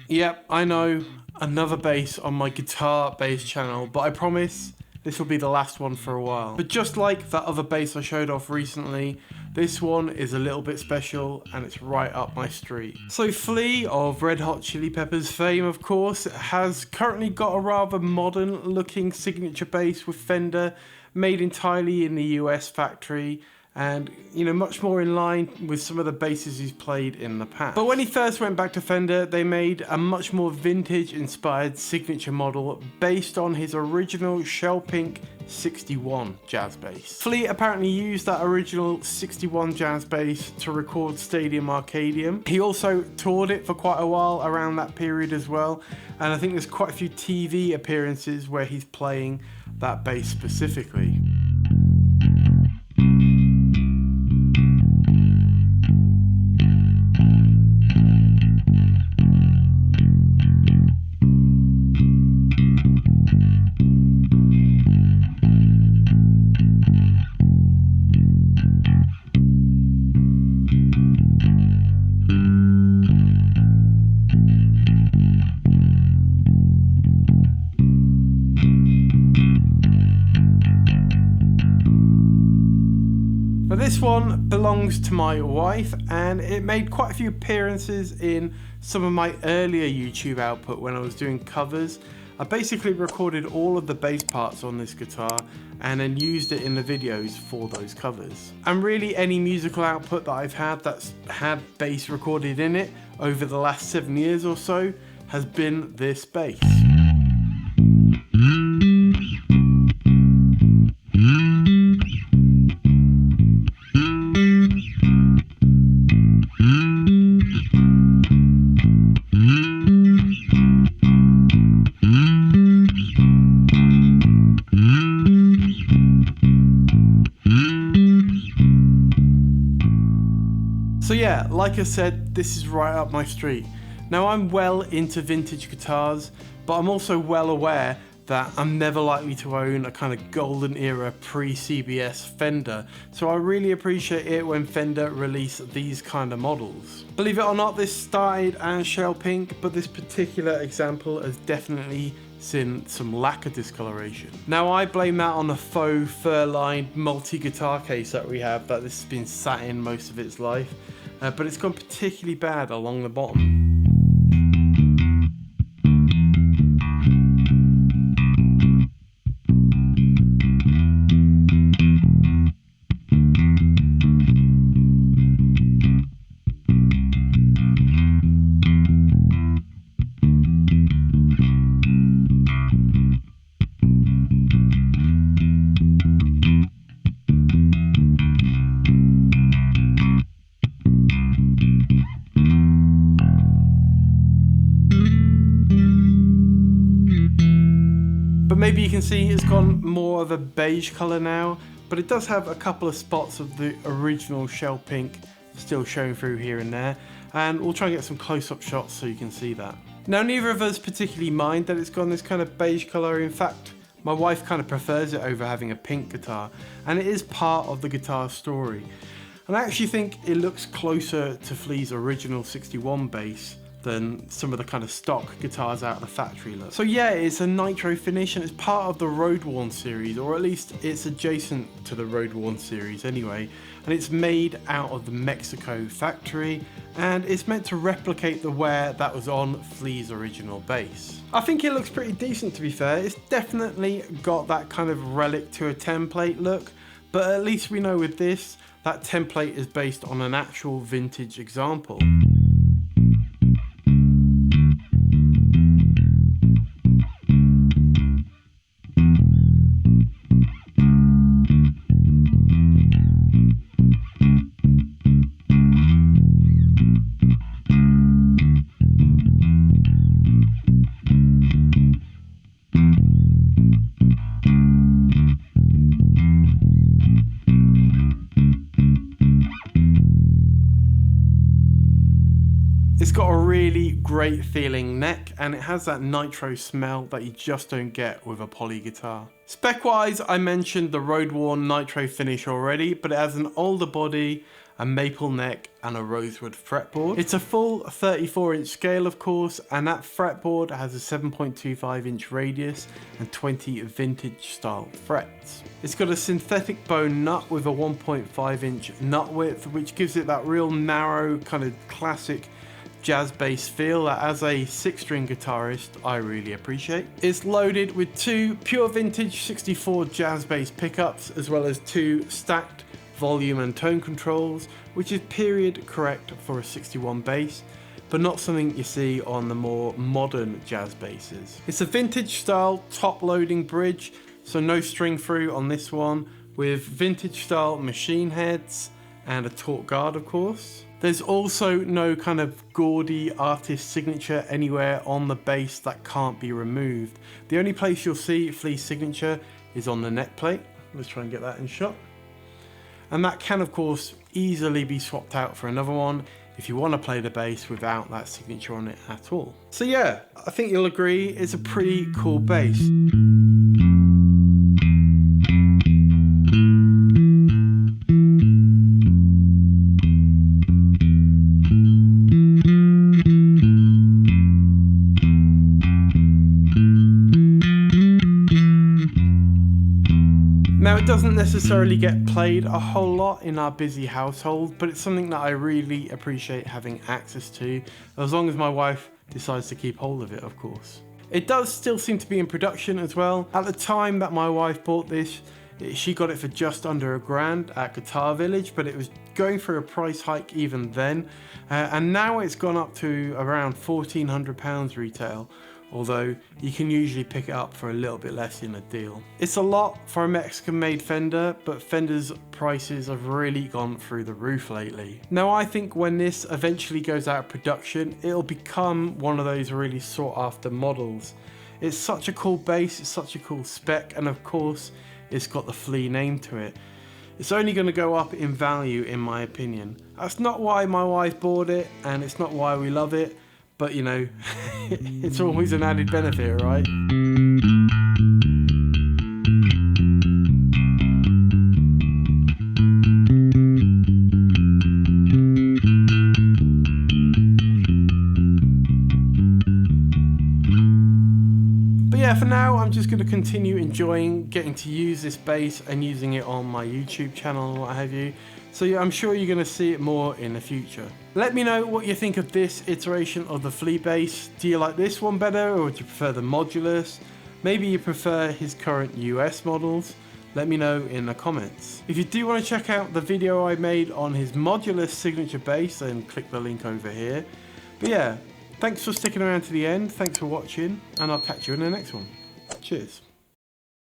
Yep, I know, another bass on my guitar bass channel, but I promise this will be the last one for a while. But just like that other bass I showed off recently, this one is a little bit special and it's right up my street. So Flea of Red Hot Chili Peppers fame, of course, has currently got a rather modern looking signature bass with Fender, made entirely in the US factory, and much more in line with some of the basses he's played in the past. But when he first went back to Fender, they made a much more vintage inspired signature model based on his original Shell Pink 61 jazz bass. Flea apparently used that original 61 jazz bass to record Stadium Arcadium. He also toured it for quite a while around that period as well, and I think there's quite a few TV appearances where he's playing that bass specifically. Now this one belongs to my wife, and it made quite a few appearances in some of my earlier YouTube output when I was doing covers. I basically recorded all of the bass parts on this guitar and then used it in the videos for those covers. And really any musical output that I've had that's had bass recorded in it over the last 7 years or so has been this bass. So yeah, like I said, this is right up my street. Now I'm well into vintage guitars, but I'm also well aware that I'm never likely to own a kind of golden era pre-CBS Fender, so I really appreciate it when Fender release these kind of models. Believe it or not, this started as Shell Pink, but this particular example has definitely seen some lacquer discoloration. Now I blame that on the faux fur-lined multi-guitar case that we have that this has been sat in most of its life, but it's gone particularly bad along the bottom. But maybe you can see it's gone more of a beige colour now, but it does have a couple of spots of the original Shell Pink still showing through here and there, and we'll try and get some close-up shots so you can see that. Now neither of us particularly mind that it's gone this kind of beige colour. In fact, my wife kind of prefers it over having a pink guitar, and it is part of the guitar story. And I actually think it looks closer to Flea's original 61 bass than some of the kind of stock guitars out of the factory look. So yeah, it's a nitro finish and it's part of the Road Worn series, or at least it's adjacent to the Road Worn series anyway, and it's made out of the Mexico factory, and it's meant to replicate the wear that was on Flea's original bass. I think it looks pretty decent, to be fair. It's definitely got that kind of relic to a template look, but at least we know with this, that template is based on an actual vintage example. It's got a really great feeling neck, and it has that nitro smell that you just don't get with a poly guitar. Spec wise, I mentioned the road worn nitro finish already, but it has an older body, a maple neck and a rosewood fretboard. It's a full 34-inch scale, of course, and that fretboard has a 7.25-inch radius and 20 vintage style frets. It's got a synthetic bone nut with a 1.5-inch nut width, which gives it that real narrow kind of classic jazz bass feel that as a 6-string guitarist I really appreciate. It's loaded with 2 pure vintage 64 jazz bass pickups, as well as 2 stacked volume and tone controls, which is period correct for a 61 bass, but not something you see on the more modern jazz basses. It's a vintage style top loading bridge, so no string through on this one, with vintage style machine heads and a taut guard, of course. There's also no kind of gaudy artist signature anywhere on the bass that can't be removed. The only place you'll see Flea's signature is on the neck plate. Let's try and get that in shot. And that can, of course, easily be swapped out for another one if you want to play the bass without that signature on it at all. So yeah, I think you'll agree it's a pretty cool bass. Now, it doesn't necessarily get played a whole lot in our busy household, but it's something that I really appreciate having access to, as long as my wife decides to keep hold of it, of course. It does still seem to be in production as well. At the time that my wife bought this, she got it for just under $1,000 at Guitar Village, but it was going through a price hike even then, and now it's gone up to around £1,400 retail. Although you can usually pick it up for a little bit less in a deal. It's a lot for a Mexican made Fender, but Fender's prices have really gone through the roof lately. Now, I think when this eventually goes out of production, it'll become one of those really sought after models. It's such a cool bass, it's such a cool spec, and of course it's got the Flea name to it. It's only going to go up in value, in my opinion. That's not why my wife bought it, and it's not why we love it. But you know, it's always an added benefit, right? But yeah, for now, I'm just going to continue enjoying getting to use this bass and using it on my YouTube channel and what have you. So yeah, I'm sure you're going to see it more in the future. Let me know what you think of this iteration of the Flea bass. Do you like this one better, or do you prefer the Modulus? Maybe you prefer his current US models. Let me know in the comments. If you do want to check out the video I made on his Modulus signature bass, then click the link over here. But yeah, thanks for sticking around to the end, thanks for watching, and I'll catch you in the next one. Cheers.